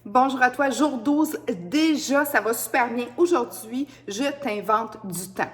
Bonjour à toi, jour 12, déjà ça va super bien. Aujourd'hui, je t'invente du temps.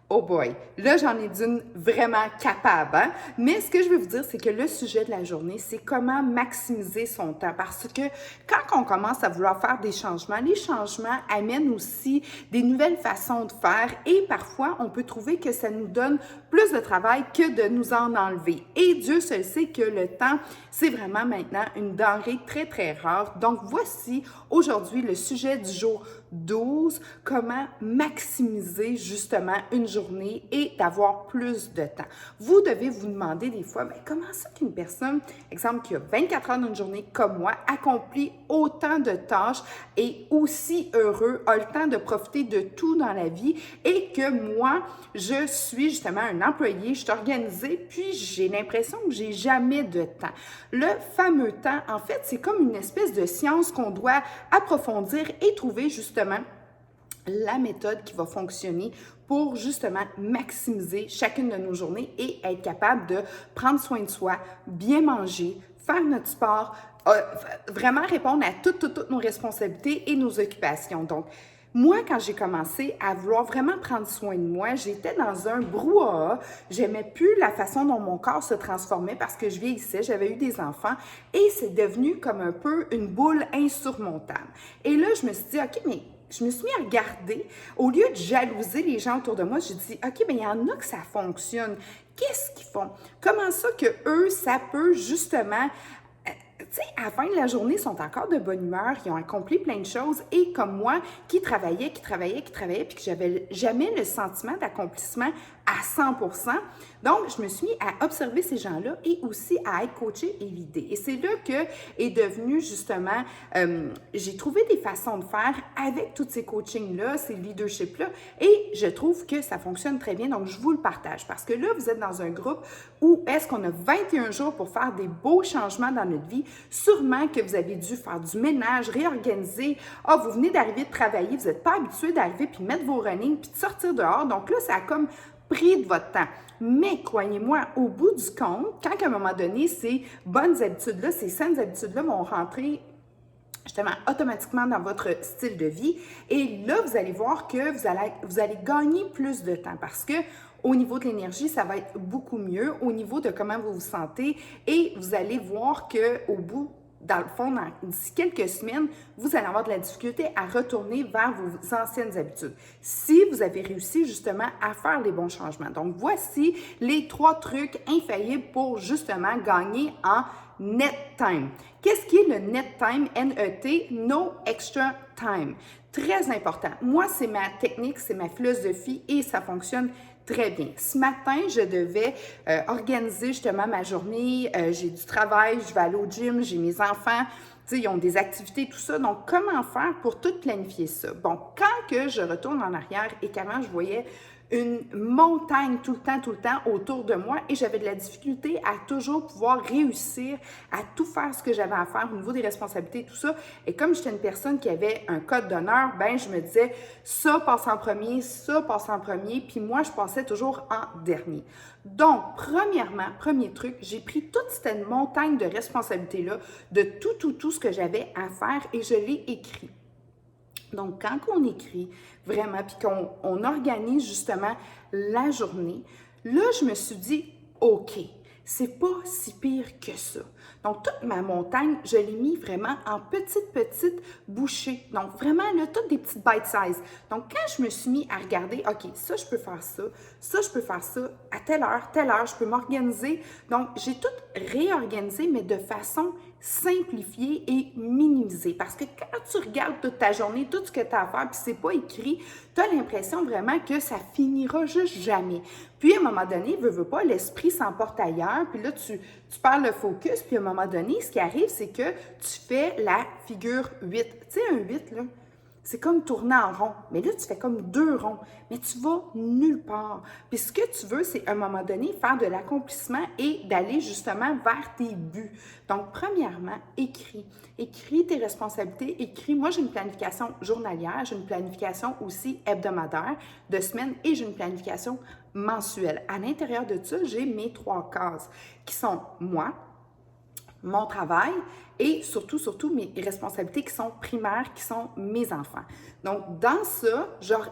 Oh boy, là j'en ai d'une vraiment capable, hein? Mais ce que je veux vous dire, c'est que le sujet de la journée, c'est comment maximiser son temps. Parce que quand on commence à vouloir faire des changements, les changements amènent aussi des nouvelles façons de faire et parfois on peut trouver que ça nous donne plus de travail que de nous en enlever. Et Dieu seul sait que le temps, c'est vraiment maintenant une denrée très très rare. Donc voici aujourd'hui le sujet du jour 12, comment maximiser justement une journée et d'avoir plus de temps. Vous devez vous demander des fois, mais comment ça qu'une personne, exemple, qui a 24 heures d'une journée comme moi, accomplit autant de tâches et aussi heureux, a le temps de profiter de tout dans la vie et que moi, je suis justement un employé, je suis organisée, puis j'ai l'impression que j'ai jamais de temps. Le fameux temps, en fait, c'est comme une espèce de science qu'on doit approfondir et trouver justement la méthode qui va fonctionner pour justement maximiser chacune de nos journées et être capable de prendre soin de soi, bien manger, faire notre sport, vraiment répondre à toutes nos responsabilités et nos occupations. Donc, moi, quand j'ai commencé à vouloir vraiment prendre soin de moi, j'étais dans un brouhaha. J'aimais plus la façon dont mon corps se transformait parce que je vieillissais, j'avais eu des enfants et c'est devenu comme un peu une boule insurmontable. Et là, je me suis dit, OK, mais je me suis mis à regarder. Au lieu de jalouser les gens autour de moi, j'ai dit, OK, bien, il y en a que ça fonctionne. Qu'est-ce qu'ils font? Comment ça que eux, ça peut justement tu sais, à la fin de la journée, ils sont encore de bonne humeur, ils ont accompli plein de choses et comme moi, qui travaillait, puis que j'avais jamais le sentiment d'accomplissement à 100%. Donc, je me suis mis à observer ces gens-là et aussi à être coachée et guidée. Et c'est là que est devenu justement, j'ai trouvé des façons de faire avec tous ces coachings-là, ces leaderships-là et je trouve que ça fonctionne très bien. Donc, je vous le partage parce que là, vous êtes dans un groupe où est-ce qu'on a 21 jours pour faire des beaux changements dans notre vie. Sûrement que vous avez dû faire du ménage, réorganiser. Ah, vous venez d'arriver de travailler, vous n'êtes pas habitué d'arriver puis mettre vos running puis de sortir dehors. Donc là, ça a comme pris de votre temps. Mais croyez-moi, au bout du compte, quand à un moment donné, ces bonnes habitudes-là, ces saines habitudes-là vont rentrer justement automatiquement dans votre style de vie. Et là, vous allez voir que vous allez gagner plus de temps parce que au niveau de l'énergie, ça va être beaucoup mieux. Au niveau de comment vous vous sentez et vous allez voir qu'au bout dans le fond, d'ici quelques semaines, vous allez avoir de la difficulté à retourner vers vos anciennes habitudes. Si vous avez réussi justement à faire les bons changements. Donc, voici les 3 trucs infaillibles pour justement gagner en net time. Qu'est-ce qui est le net time, N-E-T, no extra time? Très important. Moi, c'est ma technique, c'est ma philosophie et ça fonctionne très bien. Ce matin, je devais organiser justement ma journée. J'ai du travail, je vais aller au gym, j'ai mes enfants. Tu sais, ils ont des activités, tout ça. Donc, comment faire pour tout planifier ça? Bon, quand que je retourne en arrière et qu'avant, je voyais une montagne tout le temps autour de moi et j'avais de la difficulté à toujours pouvoir réussir à tout faire ce que j'avais à faire au niveau des responsabilités, tout ça. Et comme j'étais une personne qui avait un code d'honneur, ben je me disais ça passe en premier, ça passe en premier, puis moi je passais toujours en dernier. Donc, premièrement, premier truc, j'ai pris toute cette montagne de responsabilités-là, de tout ce que j'avais à faire et je l'ai écrit. Donc, quand on écrit vraiment, puis qu'on organise justement la journée, là, je me suis dit, OK, c'est pas si pire que ça. Donc, toute ma montagne, je l'ai mis vraiment en petites bouchées. Donc, vraiment, là, toutes des petites bite size. Donc, quand je me suis mis à regarder, OK, ça, je peux faire ça, je peux faire ça, à telle heure, je peux m'organiser. Donc, j'ai tout réorganisé, mais de façon simplifiée et minimisée. Parce que quand tu regardes toute ta journée, tout ce que tu as à faire, puis c'est pas écrit, tu as l'impression vraiment que ça finira juste jamais. Puis à un moment donné, veux pas, l'esprit s'emporte ailleurs, puis là, tu perds le focus, puis à un moment donné, ce qui arrive, c'est que tu fais la figure 8. Tu sais, un 8, là, c'est comme tourner en rond. Mais là, tu fais comme 2 ronds. Mais tu vas nulle part. Puis ce que tu veux, c'est à un moment donné faire de l'accomplissement et d'aller justement vers tes buts. Donc, premièrement, écris. Écris tes responsabilités. Écris. Moi, j'ai une planification journalière. J'ai une planification aussi hebdomadaire de semaine et j'ai une planification mensuelle. À l'intérieur de ça, j'ai mes 3 cases qui sont moi, mon travail et surtout, mes responsabilités qui sont primaires, qui sont mes enfants. Donc, dans ça,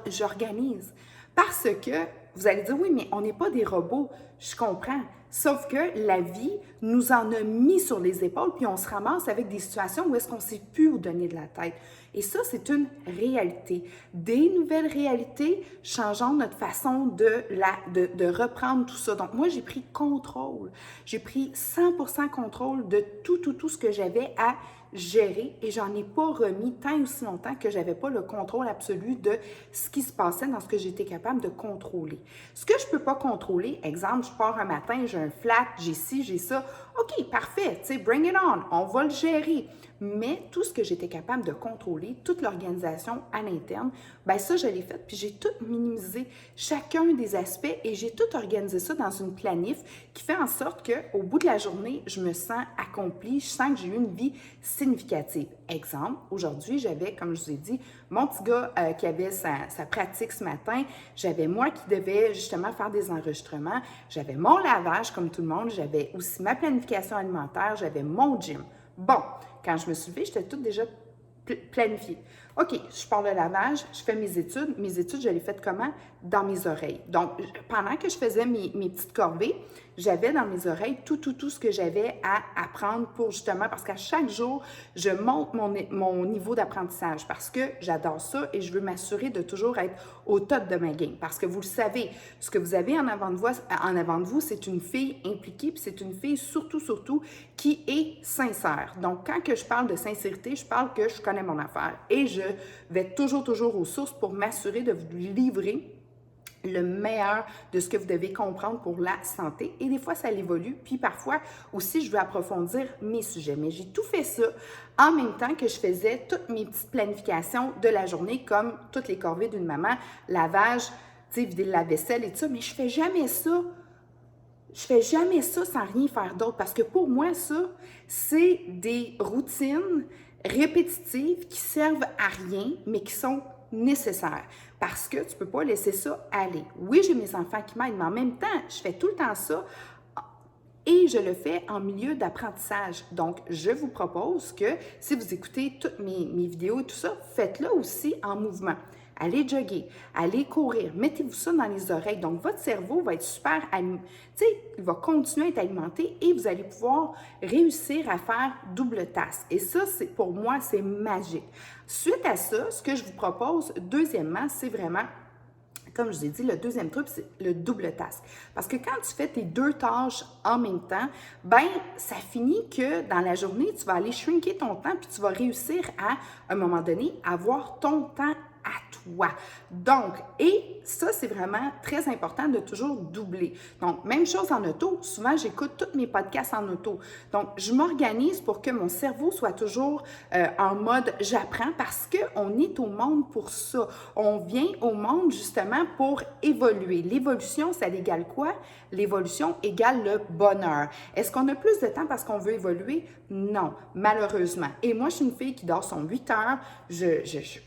j'organise. Parce que vous allez dire, oui, mais on n'est pas des robots. Je comprends. Sauf que la vie nous en a mis sur les épaules, puis on se ramasse avec des situations où est-ce qu'on ne sait plus où donner de la tête. Et ça, c'est une réalité. Des nouvelles réalités changeant notre façon de reprendre tout ça. Donc, moi, j'ai pris contrôle. J'ai pris 100% contrôle de tout ce que j'avais à gérer et j'en ai pas remis tant et aussi longtemps que j'avais pas le contrôle absolu de ce qui se passait dans ce que j'étais capable de contrôler. Ce que je peux pas contrôler, exemple, je pars un matin, j'ai un flat, j'ai ci, j'ai ça, OK, parfait, tu sais, bring it on, on va le gérer. Mais tout ce que j'étais capable de contrôler, toute l'organisation à l'interne, bien ça, je l'ai fait, puis j'ai tout minimisé, chacun des aspects, et j'ai tout organisé ça dans une planif qui fait en sorte qu'au bout de la journée, je me sens accomplie, je sens que j'ai eu une vie significative. Exemple, aujourd'hui, j'avais, comme je vous ai dit, mon petit gars qui avait sa pratique ce matin, j'avais moi qui devais justement faire des enregistrements, j'avais mon lavage comme tout le monde, j'avais aussi ma planification alimentaire, j'avais mon gym. Bon, quand je me suis levée, j'étais toute déjà planifiée. OK, je pars le lavage, je fais mes études. Mes études, je les fais comment? Dans mes oreilles. Donc, pendant que je faisais mes petites corvées, j'avais dans mes oreilles tout ce que j'avais à apprendre pour justement, parce qu'à chaque jour, je monte mon niveau d'apprentissage parce que j'adore ça et je veux m'assurer de toujours être au top de ma game. Parce que vous le savez, ce que vous avez en avant de vous, c'est une fille impliquée, puis c'est une fille surtout qui est sincère. Donc, quand que je parle de sincérité, je parle que je connais mon affaire et je vais toujours aux sources pour m'assurer de vous livrer le meilleur de ce que vous devez comprendre pour la santé. Et des fois, ça évolue. Puis parfois aussi, je veux approfondir mes sujets. Mais j'ai tout fait ça en même temps que je faisais toutes mes petites planifications de la journée, comme toutes les corvées d'une maman, lavage, tu sais, vider la vaisselle et tout ça. Mais je fais jamais ça. Je fais jamais ça sans rien faire d'autre. Parce que pour moi, ça, c'est des routines répétitives qui servent à rien, mais qui sont nécessaires. Parce que tu ne peux pas laisser ça aller. Oui, j'ai mes enfants qui m'aident, mais en même temps, je fais tout le temps ça et je le fais en milieu d'apprentissage. Donc, je vous propose que si vous écoutez toutes mes vidéos et tout ça, faites-le aussi en mouvement. Allez jogger, allez courir, mettez-vous ça dans les oreilles. Donc, votre cerveau va être super, tu sais, il va continuer à être alimenté et vous allez pouvoir réussir à faire double tasse. Et ça, pour moi, c'est magique. Suite à ça, ce que je vous propose, deuxièmement, c'est vraiment, comme je vous ai dit, le deuxième truc, c'est le double task. Parce que quand tu fais tes deux tâches en même temps, ben ça finit que dans la journée, tu vas aller shrinker ton temps puis tu vas réussir à un moment donné, avoir ton temps à toi. Donc, et ça, c'est vraiment très important de toujours doubler. Donc, même chose en auto. Souvent, j'écoute tous mes podcasts en auto. Donc, je m'organise pour que mon cerveau soit toujours en mode j'apprends parce qu'on est au monde pour ça. On vient au monde justement pour évoluer. L'évolution, ça égale quoi? L'évolution égale le bonheur. Est-ce qu'on a plus de temps parce qu'on veut évoluer? Non, malheureusement. Et moi, je suis une fille qui dort son 8 heures.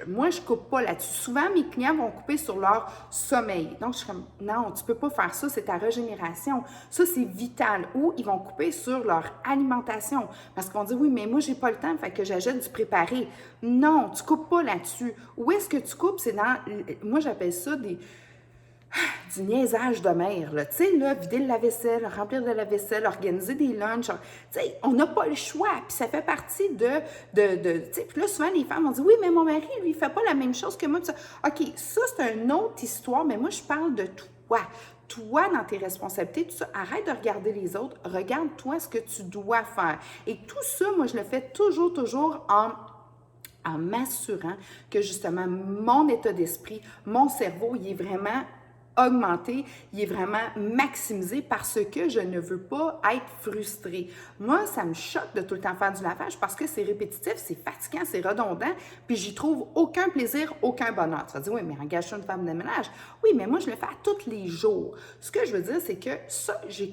Moi, je coupe pas là-dessus. Souvent, mes clients vont couper sur leur sommeil. Donc, je suis comme, non, tu peux pas faire ça, c'est ta régénération. Ça, c'est vital. Ou ils vont couper sur leur alimentation. Parce qu'ils vont dire, oui, mais moi, j'ai pas le temps, fait que j'achète du préparé. Non, tu coupes pas là-dessus. Où est-ce que tu coupes? C'est dans, moi, j'appelle ça du niaisage de mère, là. Tu sais, là, vider le lave-vaisselle, remplir de la vaisselle, organiser des lunchs. Tu sais, on n'a pas le choix. Puis ça fait partie tu sais, puis là, souvent, les femmes vont dire, oui, mais mon mari, lui, il fait pas la même chose que moi. OK, ça, c'est une autre histoire, mais moi, je parle de toi. Toi, dans tes responsabilités, tout ça, arrête de regarder les autres. Regarde-toi ce que tu dois faire. Et tout ça, moi, je le fais toujours en m'assurant que, justement, mon état d'esprit, mon cerveau, il est vraiment augmenté, il est vraiment maximisé parce que je ne veux pas être frustrée. Moi, ça me choque de tout le temps faire du lavage parce que c'est répétitif, c'est fatigant, c'est redondant, puis j'y trouve aucun plaisir, aucun bonheur. Tu vas dire, oui, mais engage-toi une femme de ménage. Oui, mais moi, je le fais à tous les jours. Ce que je veux dire, c'est que ça, j'ai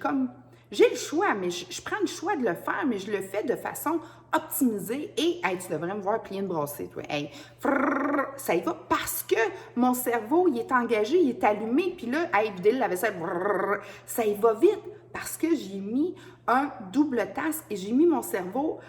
le choix, mais je prends le choix de le faire, mais je le fais de façon optimisée et, hey, tu devrais me voir plier une brassée, toi. Hey, ça y va parce que mon cerveau, il est engagé, il est allumé, puis là, hey, vider la vaisselle, ça y va vite. parce que j'ai mis un double task et j'ai mis mon cerveau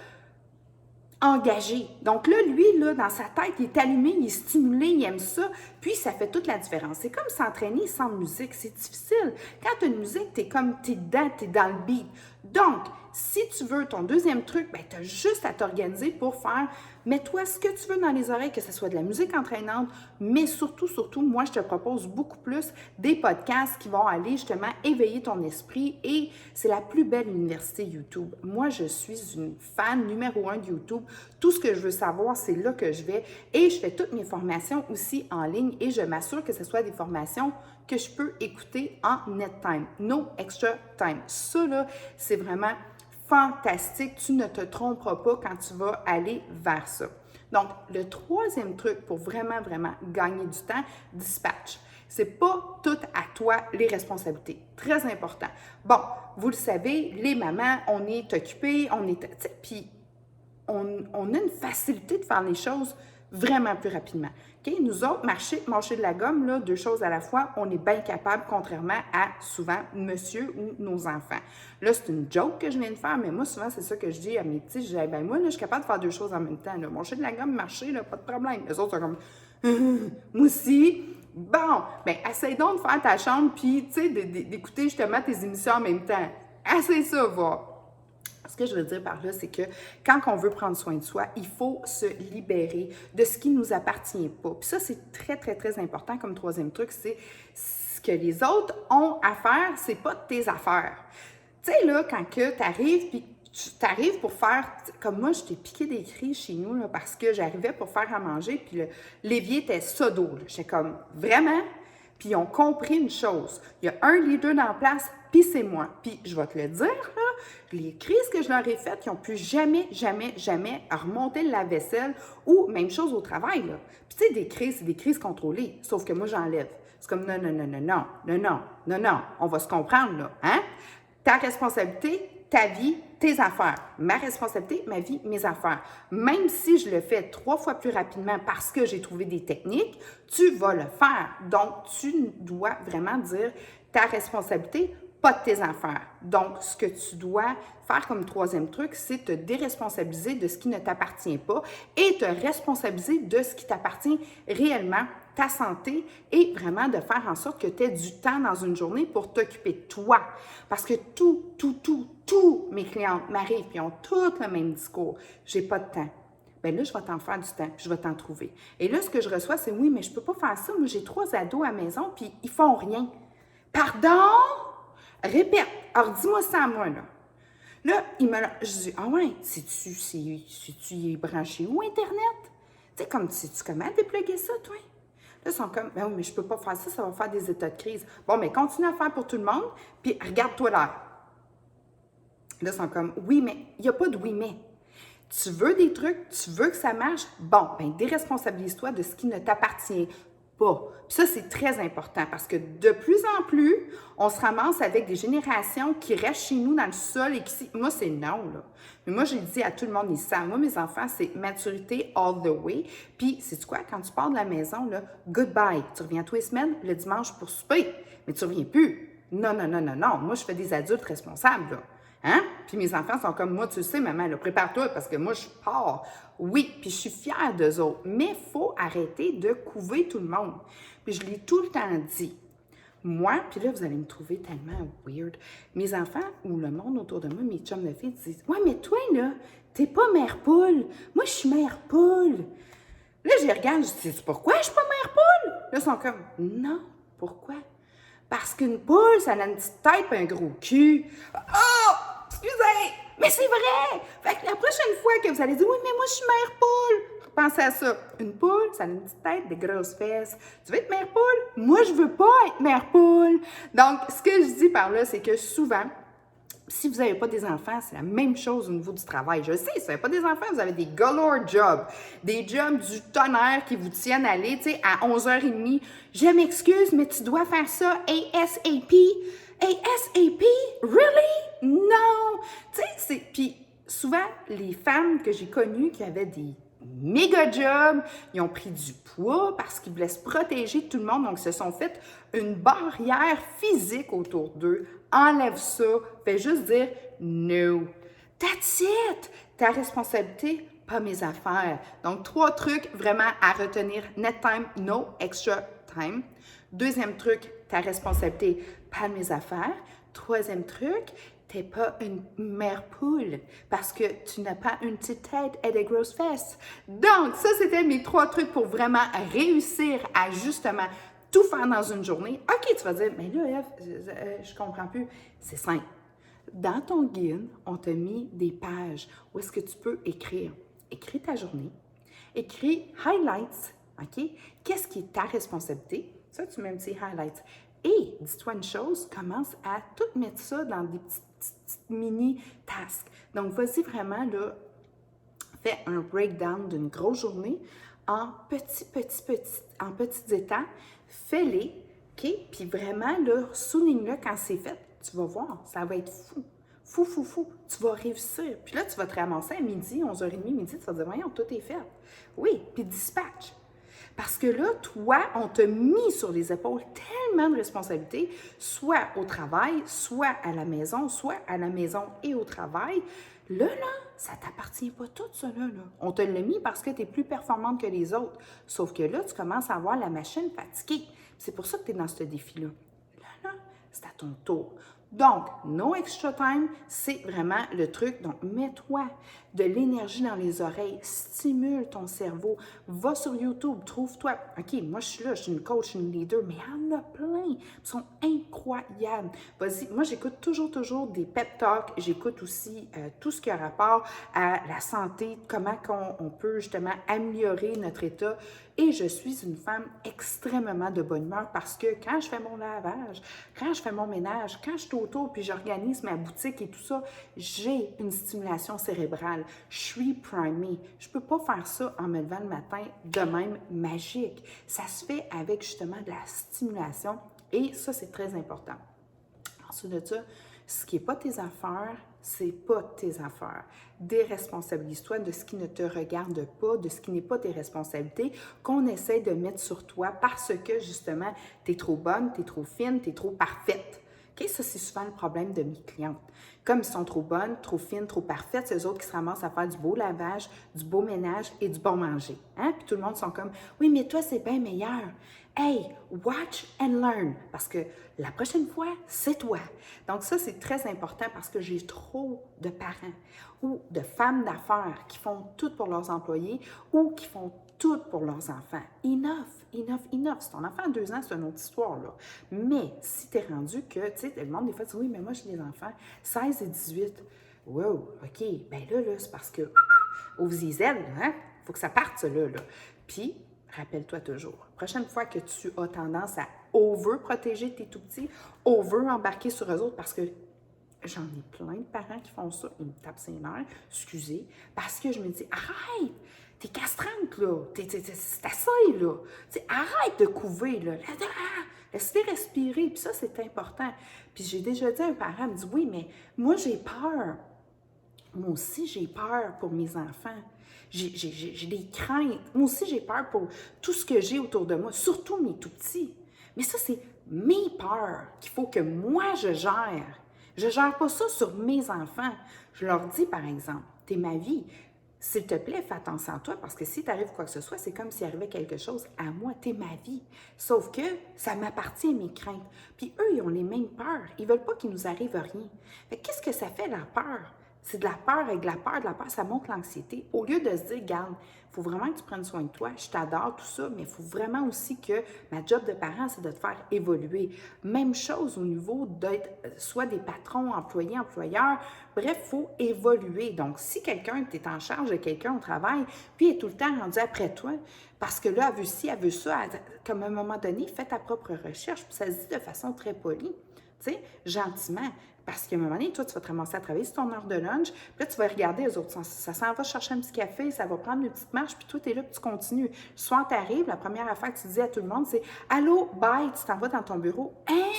engagé. Donc là, lui, là, dans sa tête, il est allumé, il est stimulé, il aime ça, puis ça fait toute la différence. C'est comme s'entraîner sans musique, c'est difficile. Quand tu as une musique, t'es dedans, t'es dans le beat. Donc, si tu veux ton deuxième truc, ben, tu as juste à t'organiser pour faire, mets-toi ce que tu veux dans les oreilles, que ce soit de la musique entraînante, mais surtout, moi, je te propose beaucoup plus des podcasts qui vont aller justement éveiller ton esprit et c'est la plus belle université YouTube. Moi, je suis une fan numéro 1 de YouTube. Tout ce que je veux savoir, c'est là que je vais et je fais toutes mes formations aussi en ligne et je m'assure que ce soit des formations que je peux écouter en net time, no extra time. Ça, là, c'est vraiment fantastique. Tu ne te tromperas pas quand tu vas aller vers ça. Donc, le troisième truc pour vraiment gagner du temps, dispatch. C'est pas tout à toi les responsabilités. Très important. Bon, vous le savez, les mamans, on est occupées, puis on a une facilité de faire les choses vraiment plus rapidement. Okay? Nous autres, marcher de la gomme, là, 2 choses à la fois, on est bien capable, contrairement à souvent monsieur ou nos enfants. Là, c'est une joke que je viens de faire, mais moi, souvent, c'est ça que je dis à mes petits. Je dis, ben moi, là, je suis capable de faire 2 choses en même temps. Là. Marcher de la gomme, marcher, là, pas de problème. Les autres sont comme, moi aussi. Bon, ben essaye donc de faire ta chambre, puis, tu sais, d'écouter justement tes émissions en même temps. Essaye ça, va. Ce que je veux dire par là, c'est que quand on veut prendre soin de soi, il faut se libérer de ce qui ne nous appartient pas. Puis ça, c'est très important comme troisième truc, c'est ce que les autres ont à faire, c'est pas tes affaires. Tu sais, là, quand tu arrives, puis tu arrives pour faire, comme moi, je t'ai piqué des cris chez nous, là, parce que j'arrivais pour faire à manger, puis l'évier était ça d'eau. J'étais comme, vraiment? Puis ils ont compris une chose, il y a un leader dans la place, puis c'est moi. Puis je vais te le dire, là, les crises que je leur ai faites, ils n'ont pu jamais remonter le lave-vaisselle ou même chose au travail, là. Puis tu sais, des crises, c'est des crises contrôlées, sauf que moi, j'enlève. C'est comme non, on va se comprendre, là, hein? Ta responsabilité, ta vie, tes affaires. Ma responsabilité, ma vie, mes affaires. Même si je le fais 3 fois plus rapidement parce que j'ai trouvé des techniques, tu vas le faire. Donc, tu dois vraiment dire ta responsabilité, pas de tes affaires. Donc, ce que tu dois faire comme troisième truc, c'est te déresponsabiliser de ce qui ne t'appartient pas et te responsabiliser de ce qui t'appartient réellement, ta santé, et vraiment de faire en sorte que tu aies du temps dans une journée pour t'occuper de toi. Parce que tous mes clientes m'arrivent et ont tous le même discours. J'ai pas de temps. Bien là, je vais t'en faire du temps, puis je vais t'en trouver. Et là, ce que je reçois, c'est oui, mais je peux pas faire ça. Moi, j'ai 3 ados à la maison, puis ils font rien. Pardon? Répète. Alors, dis-moi ça à moi, là. Là, je dis, ah ouais, sais-tu branché où, Internet? Tu sais, comme, sais-tu comment dépluguer ça, toi? Là, ils sont comme, ben oui, mais je peux pas faire ça, ça va faire des états de crise. Bon, mais continue à faire pour tout le monde, puis regarde-toi là. Là, ils sont comme, oui, mais il n'y a pas de oui, mais. Tu veux des trucs, tu veux que ça marche? Bon, ben déresponsabilise-toi de ce qui ne t'appartient pas. Puis ça, c'est très important parce que de plus en plus, on se ramasse avec des générations qui restent chez nous dans le sol et qui... Moi, c'est non, là. Mais moi, j'ai dit à tout le monde, ils savent. Moi, mes enfants, c'est maturité all the way. Puis, sais-tu quoi? Quand tu pars de la maison, là, goodbye. Tu reviens tous les semaines, le dimanche pour souper. Mais tu reviens plus. Non. Moi, je fais des adultes responsables, là. Hein? Puis mes enfants sont comme, moi, tu le sais, maman, là, prépare-toi parce que moi, je pars. Oui, puis je suis fière d'eux autres. Mais il faut arrêter de couver tout le monde. Puis je l'ai tout le temps dit. Moi, puis là, vous allez me trouver tellement weird. Mes enfants ou le monde autour de moi, mes chums de filles, disent, ouais, mais toi, là, t'es pas mère poule. Moi, je suis mère poule. Là, je les regarde, je dis, pourquoi je suis pas mère poule? Là, ils sont comme, non, pourquoi? Parce qu'une poule, ça a une petite tête et un gros cul. Oh! Excusez! Mais c'est vrai! Fait que la prochaine fois que vous allez dire, oui, mais moi, je suis mère poule, pensez à ça. Une poule, ça a une petite tête, des grosses fesses. Tu veux être mère poule? Moi, je veux pas être mère poule. Donc, ce que je dis par là, c'est que souvent, si vous n'avez pas des enfants, c'est la même chose au niveau du travail. Je sais, si vous n'avez pas des enfants, vous avez des galore jobs. Des jobs du tonnerre qui vous tiennent à aller, tu sais, à 11h30. Je m'excuse, mais tu dois faire ça ASAP. ASAP? Really? Non! Tu sais, puis souvent, les femmes que j'ai connues qui avaient des méga job, ils ont pris du poids parce qu'ils voulaient se protéger de tout le monde, donc ils se sont fait une barrière physique autour d'eux. Enlève ça, fais juste dire no. That's it! Ta responsabilité, pas mes affaires. Donc, 3 trucs vraiment à retenir. Net time, no extra time. Deuxième truc, ta responsabilité, pas mes affaires. Troisième truc, t'es pas une mère poule parce que tu n'as pas une petite tête et des grosses fesses. Donc, ça, c'était mes 3 trucs pour vraiment réussir à justement tout faire dans une journée. OK, tu vas dire, mais là, Eve, je comprends plus. C'est simple. Dans ton guide, on t'a mis des pages où est-ce que tu peux écrire. Écris ta journée, écris highlights, OK? Qu'est-ce qui est ta responsabilité? Ça, tu mets un petit highlight. Et, dis-toi une chose, commence à tout mettre ça dans des petites mini-tasks. Donc, vas-y vraiment, là, fais un breakdown d'une grosse journée en petites étapes. Fais-les, OK? Puis vraiment, là, souligne-le quand c'est fait. Tu vas voir, ça va être fou. Fou, fou, fou. Tu vas réussir. Puis là, tu vas te ramasser à midi, 11h30, midi, tu vas te dire, voyons, tout est fait. Oui, puis dispatch. Parce que là, toi, on t'a mis sur les épaules tellement de responsabilités, soit au travail, soit à la maison et au travail. Là, ça t'appartient pas tout ça, là. On te l'a mis parce que tu es plus performante que les autres. Sauf que là, tu commences à avoir la machine fatiguée. C'est pour ça que tu es dans ce défi-là. Là, c'est à ton tour. Donc, no extra time, c'est vraiment le truc. Donc, mets-toi de l'énergie dans les oreilles, stimule ton cerveau, va sur YouTube, trouve-toi. OK, moi, je suis là, je suis une coach, une leader, mais il y en a plein. Ils sont incroyables. Vas-y, moi, j'écoute toujours des pep talks. J'écoute aussi tout ce qui a rapport à la santé, comment on peut justement améliorer notre état. Et je suis une femme extrêmement de bonne humeur parce que quand je fais mon lavage, quand je fais mon ménage, quand je suis autour puis j'organise ma boutique et tout ça, j'ai une stimulation cérébrale. Je suis primée. Je ne peux pas faire ça en me levant le matin de même magique. Ça se fait avec justement de la stimulation et ça, c'est très important. Ensuite de ça, ce qui n'est pas tes affaires, c'est pas tes affaires. Déresponsabilise-toi de ce qui ne te regarde pas, de ce qui n'est pas tes responsabilités, qu'on essaie de mettre sur toi parce que, justement, tu es trop bonne, tu es trop fine, tu es trop parfaite. Okay? Ça, c'est souvent le problème de mes clientes. Comme ils sont trop bonnes, trop fines, trop parfaites, c'est eux autres qui se ramassent à faire du beau lavage, du beau ménage et du bon manger. Hein? Puis tout le monde sont comme, oui, mais toi, c'est bien meilleur. Hey, watch and learn, parce que la prochaine fois, c'est toi. Donc ça, c'est très important parce que j'ai trop de parents ou de femmes d'affaires qui font tout pour leurs employés ou qui font tout pour leurs enfants. Enough. Si ton enfant a 2 ans, c'est une autre histoire, là. Mais si tu es rendu que, tu sais, le monde, des fois, dit, oui, mais moi, j'ai des enfants, 16 et 18. Wow, OK, ben là, c'est parce que, aux zizelles, hein, faut que ça parte, ça, là. Puis, rappelle-toi toujours, prochaine fois que tu as tendance à over-protéger tes tout-petits, over-embarquer sur eux autres, parce que j'en ai plein de parents qui font ça, ils me tapent ses nerfs, excusez, parce que je me dis, arrête, t'es castrante, là, c'est assez, là, t'sais, arrête de couver, là, laisse-les respirer, puis ça, c'est important. Puis j'ai déjà dit à un parent, il me dit, oui, mais moi, j'ai peur. Moi aussi, j'ai peur pour mes enfants. J'ai des craintes. Moi aussi, j'ai peur pour tout ce que j'ai autour de moi, surtout mes tout-petits. Mais ça, c'est mes peurs qu'il faut que moi, je gère. Je ne gère pas ça sur mes enfants. Je leur dis, par exemple, t'es ma vie. S'il te plaît, fais attention à toi parce que si t'arrive quoi que ce soit, c'est comme s'il arrivait quelque chose à moi. T'es ma vie. Sauf que ça m'appartient à mes craintes. Puis eux, ils ont les mêmes peurs. Ils veulent pas qu'il nous arrive rien. Fait qu'est-ce que ça fait, la peur? C'est de la peur avec de la peur, ça monte l'anxiété. Au lieu de se dire, garde, il faut vraiment que tu prennes soin de toi, je t'adore, tout ça, mais il faut vraiment aussi que ma job de parent, c'est de te faire évoluer. Même chose au niveau d'être soit des patrons, employés, employeurs, bref, il faut évoluer. Donc, si quelqu'un, tu es en charge de quelqu'un au travail, puis il est tout le temps rendu après toi, parce que là, elle veut ci, elle veut ça, comme à un moment donné, fais ta propre recherche, puis ça se dit de façon très polie. Tu sais, gentiment. Parce qu'à un moment donné, toi, tu vas te ramasser à travailler sur ton heure de lunch, puis là, tu vas regarder les autres. Ça s'en va chercher un petit café, ça va prendre une petite marche, puis toi, tu es là, puis tu continues. Soit tu arrives, la première affaire que tu dis à tout le monde, c'est « Allô, bye », tu t'en vas dans ton bureau. « Hein?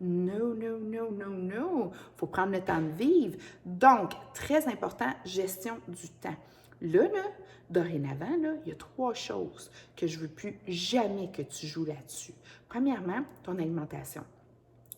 No. Il faut prendre le temps de vivre. » Donc, très important, gestion du temps. Là, dorénavant, là, il y a 3 choses que je ne veux plus jamais que tu joues là-dessus. Premièrement, ton alimentation.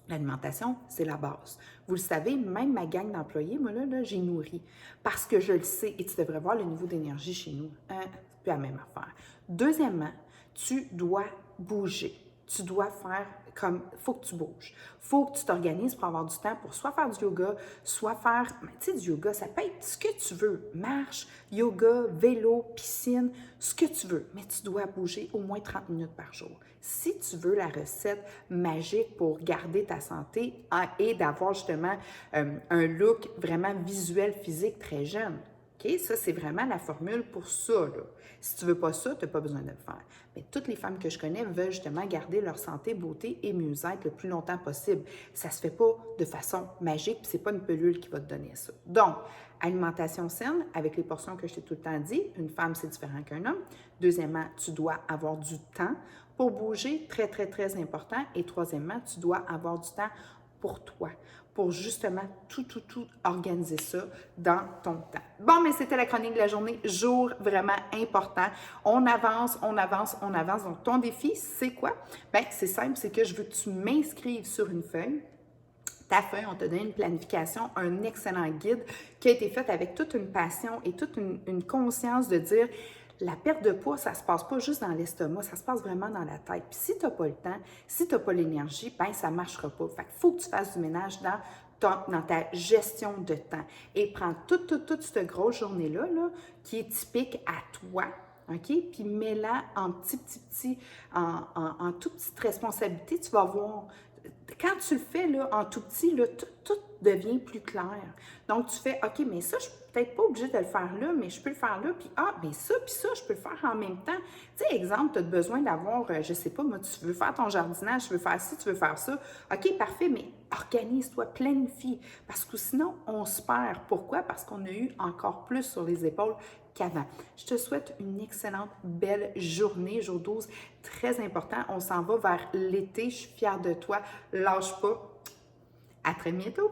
L'alimentation, c'est la base. Vous le savez, même ma gang d'employés, moi, là j'ai nourri. Parce que je le sais, et tu devrais voir le niveau d'énergie chez nous. Hein? C'est plus la même affaire. Deuxièmement, tu dois bouger. Tu dois faire comme, faut que tu bouges. Faut que tu t'organises pour avoir du temps pour soit faire du yoga, soit faire, tu sais, du yoga, ça peut être ce que tu veux. Marche, yoga, vélo, piscine, ce que tu veux. Mais tu dois bouger au moins 30 minutes par jour. Si tu veux la recette magique pour garder ta santé et d'avoir justement un look vraiment visuel, physique très jeune, OK? Ça, c'est vraiment la formule pour ça, là. Si tu ne veux pas ça, tu n'as pas besoin de le faire. Mais toutes les femmes que je connais veulent justement garder leur santé, beauté et mieux-être le plus longtemps possible. Ça ne se fait pas de façon magique, puis ce n'est pas une pilule qui va te donner ça. Donc, alimentation saine, avec les portions que je t'ai tout le temps dit, une femme, c'est différent qu'un homme. Deuxièmement, tu dois avoir du temps pour bouger, très, très, très important. Et troisièmement, tu dois avoir du temps pour toi, pour justement tout organiser ça dans ton temps. Bon, mais c'était la chronique de la journée, jour vraiment important. On avance. Donc, ton défi, c'est quoi? Bien, c'est simple, c'est que je veux que tu m'inscrives sur une feuille. Ta feuille, on te donne une planification, un excellent guide qui a été fait avec toute une passion et toute une conscience de dire la perte de poids, ça ne se passe pas juste dans l'estomac, ça se passe vraiment dans la tête. Puis si tu n'as pas le temps, si tu n'as pas l'énergie, ben ça ne marchera pas. Fait qu'il faut que tu fasses du ménage dans ta gestion de temps. Et prends toute cette grosse journée-là là, qui est typique à toi, OK? Puis mets-la en toute petite responsabilité. Tu vas voir, quand tu le fais là, en tout petit, là, tout devient plus clair. Donc, tu fais, OK, mais ça, je suis peut-être pas obligée de le faire là, mais je peux le faire là, puis mais ça, puis ça, je peux le faire en même temps. Tu sais, exemple, tu as besoin d'avoir, je sais pas, moi, tu veux faire ton jardinage, tu veux faire ci, tu veux faire ça. OK, parfait, mais organise-toi, planifie, parce que sinon, on se perd. Pourquoi? Parce qu'on a eu encore plus sur les épaules qu'avant. Je te souhaite une excellente, belle journée, jour 12, très important. On s'en va vers l'été, je suis fière de toi. Lâche pas. À très bientôt!